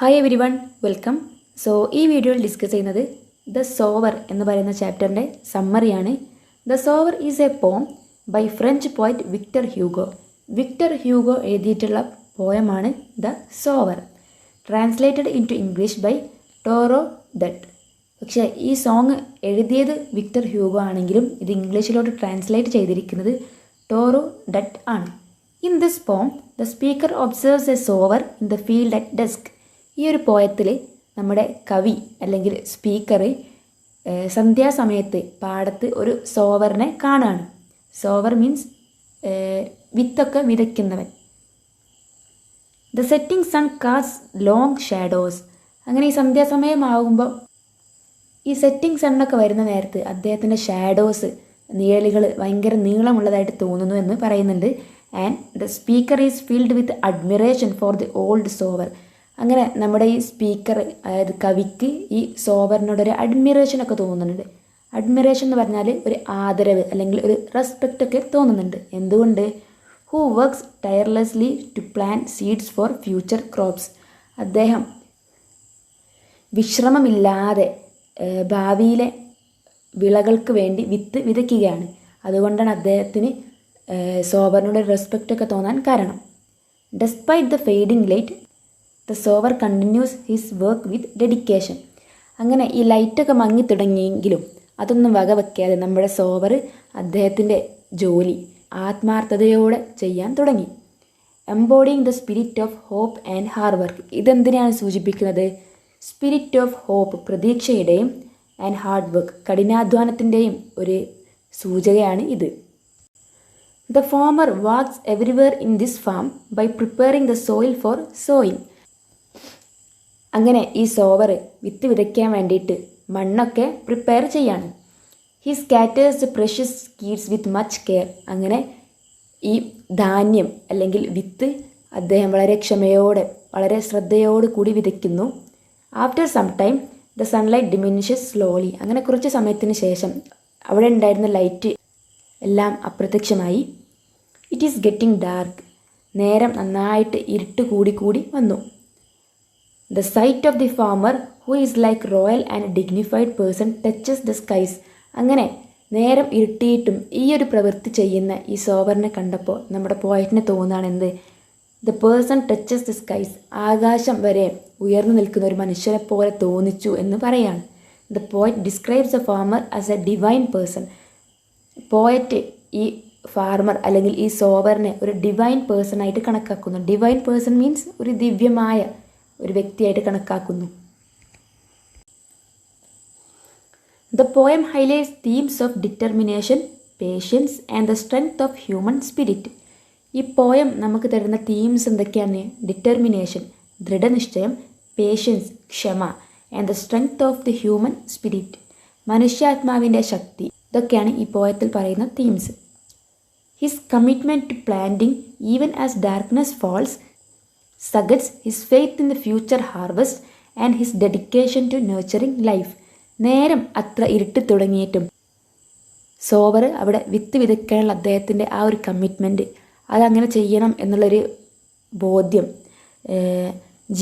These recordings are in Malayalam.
Hi every one welcome. ഈ വീഡിയോയിൽ ഡിസ്കസ് ചെയ്യുന്നത് ദ സോവർ എന്ന് പറയുന്ന ചാപ്റ്ററിൻ്റെ സമ്മറിയാണ്. The sower is a poem by French poet Victor Hugo. Victor Hugo എഴുതിയിട്ടുള്ള പോയമാണ് the sower, translated into English by Toru Dutt. പക്ഷേ ഈ സോങ് എഴുതിയത് വിക്ടർ ഹ്യൂഗോ ആണെങ്കിലും ഇത് ഇംഗ്ലീഷിലോട്ട് ട്രാൻസ്ലേറ്റ് ചെയ്തിരിക്കുന്നത് ടോറോ ഡട്ട് ആണ്. In this poem the speaker observes a sower in the field at dusk. ഈ ഒരു പോയത്തിൽ നമ്മുടെ കവി അല്ലെങ്കിൽ സ്പീക്കർ സന്ധ്യാസമയത്ത് പാടത്ത് ഒരു സോവറിനെ കാണുകയാണ്. സോവർ മീൻസ് വിത്തൊക്കെ വിതയ്ക്കുന്നവൻ. The setting sun cast long shadows. അങ്ങനെ ഈ സന്ധ്യാസമയമാകുമ്പോൾ ഈ സെറ്റിംഗ് സണ്ണൊക്കെ വരുന്ന നേരത്ത് അദ്ദേഹത്തിൻ്റെ ഷാഡോസ്, നിഴലുകൾ ഭയങ്കര നീളമുള്ളതായിട്ട് തോന്നുന്നു എന്ന് പറയുന്നുണ്ട്. And the speaker is filled with admiration for the old sower. അങ്ങനെ നമ്മുടെ ഈ സ്പീക്കർ, അതായത് കവിക്ക് ഈ സോവറിനോടൊരു അഡ്മിറേഷനൊക്കെ തോന്നുന്നുണ്ട്. അഡ്മിറേഷൻ എന്ന് പറഞ്ഞാൽ ഒരു ആദരവ് അല്ലെങ്കിൽ ഒരു റെസ്പെക്റ്റ് ഒക്കെ തോന്നുന്നുണ്ട്. എന്തുകൊണ്ട്? Who works tirelessly to plan seeds for future crops. അദ്ദേഹം വിശ്രമമില്ലാതെ ഭാവിയിലെ വിളകൾക്ക് വേണ്ടി വിത്ത് വിതയ്ക്കുകയാണ്. അതുകൊണ്ടാണ് അദ്ദേഹത്തിന് സോവറിനോട് റെസ്പെക്റ്റ് ഒക്കെ തോന്നാൻ കാരണം. Despite the fading light the sower continues his work with dedication. അങ്ങനെ ഈ ലൈറ്റൊക്കെ മങ്ങി തുടങ്ങിയെങ്കിലും അതൊന്നും വകവയ്ക്കാതെ നമ്മുടെ സോവർ അദ്ദേഹത്തിൻ്റെ ജോലി ആത്മാർത്ഥതയോടെ ചെയ്യാൻ തുടങ്ങി. Embodying the spirit of hope and hard work. ഇതെന്തിനാണ് സൂചിപ്പിക്കുന്നത്? സ്പിരിറ്റ് ഓഫ് ഹോപ്പ്, പ്രതീക്ഷയുടെയും, ആൻഡ് ഹാർഡ് വർക്ക്, കഠിനാധ്വാനത്തിൻ്റെയും ഒരു സൂചകയാണ് ഇത്. The farmer works everywhere in this farm by preparing the soil for sowing. അങ്ങനെ ഈ സോവർ വിത്ത് വിതയ്ക്കാൻ വേണ്ടിയിട്ട് മണ്ണൊക്കെ പ്രിപ്പയർ ചെയ്യാണ്. He scatters the precious seeds with much care. അങ്ങനെ ഈ ധാന്യം അല്ലെങ്കിൽ വിത്ത് അദ്ദേഹം വളരെ ക്ഷമയോടെ, വളരെ ശ്രദ്ധയോട് കൂടി വിതയ്ക്കുന്നു. After some time the sunlight diminishes slowly. അങ്ങനെ കുറച്ച് സമയത്തിന് ശേഷം അവിടെ ഉണ്ടായിരുന്ന ലൈറ്റ് എല്ലാം അപ്രത്യക്ഷമായി. It is getting dark. നേരം നന്നായിട്ട് ഇരുട്ട് കൂടി വന്നു. The sight of the farmer, who is like royal and dignified person, touches the skies. അങ്ങനെ നേരം ഇരുട്ടിയിട്ടും ഈ ഒരു പ്രവൃത്തി ചെയ്യുന്ന ഈ സോവറിനെ കണ്ടപ്പോൾ നമ്മുടെ പോയറ്റിന് തോന്നുകയാണ് എന്ത്? The person touches the skies. ആകാശം വരെ ഉയർന്നു നിൽക്കുന്ന ഒരു മനുഷ്യനെ പോലെ തോന്നിച്ചു എന്ന് പറയാണ്. The poet describes A farmer as A divine person. Poet ഈ ഫാർമർ അല്ലെങ്കിൽ ഈ സോവറിനെ ഒരു ഡിവൈൻ പേഴ്സൺ ആയിട്ട് കണക്കാക്കുന്നു. ഡിവൈൻ പേഴ്സൺ മീൻസ് ഒരു ദിവ്യമായ ഒരു വ്യക്തിയായിട്ട് കണക്കാക്കുന്നു. The poem highlights themes of determination, patience and the strength of human spirit. ഈ പോയം നമുക്ക് തരുന്ന തീംസ് എന്തൊക്കെയാണ്? ഡിറ്റർമിനേഷൻ, ദൃഢനിശ്ചയം, പേഷ്യൻസ്, ക്ഷമ, and the strength of the human spirit, മനുഷ്യാത്മാവിൻ്റെ ശക്തി. ഇതൊക്കെയാണ് ഈ പോയത്തിൽ പറയുന്ന themes. His commitment to planting even as darkness falls suggests his faith in the future harvest and his dedication to nurturing life. നേരം അത്ര ഇരുട്ടി തുടങ്ങിയിട്ടും സോവർ അവിടെ വിത്ത് വിതയ്ക്കാനുള്ള അദ്ദേഹത്തിൻ്റെ ആ ഒരു കമ്മിറ്റ്മെൻറ്റ്, അതങ്ങനെ ചെയ്യണം എന്നുള്ളൊരു ബോധ്യം,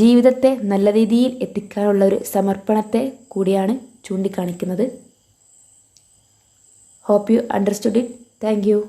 ജീവിതത്തെ നല്ല രീതിയിൽ എത്തിക്കാനുള്ള ഒരു സമർപ്പണത്തെ കൂടിയാണ് ചൂണ്ടിക്കാണിക്കുന്നത്. Hope you understood it. Thank U.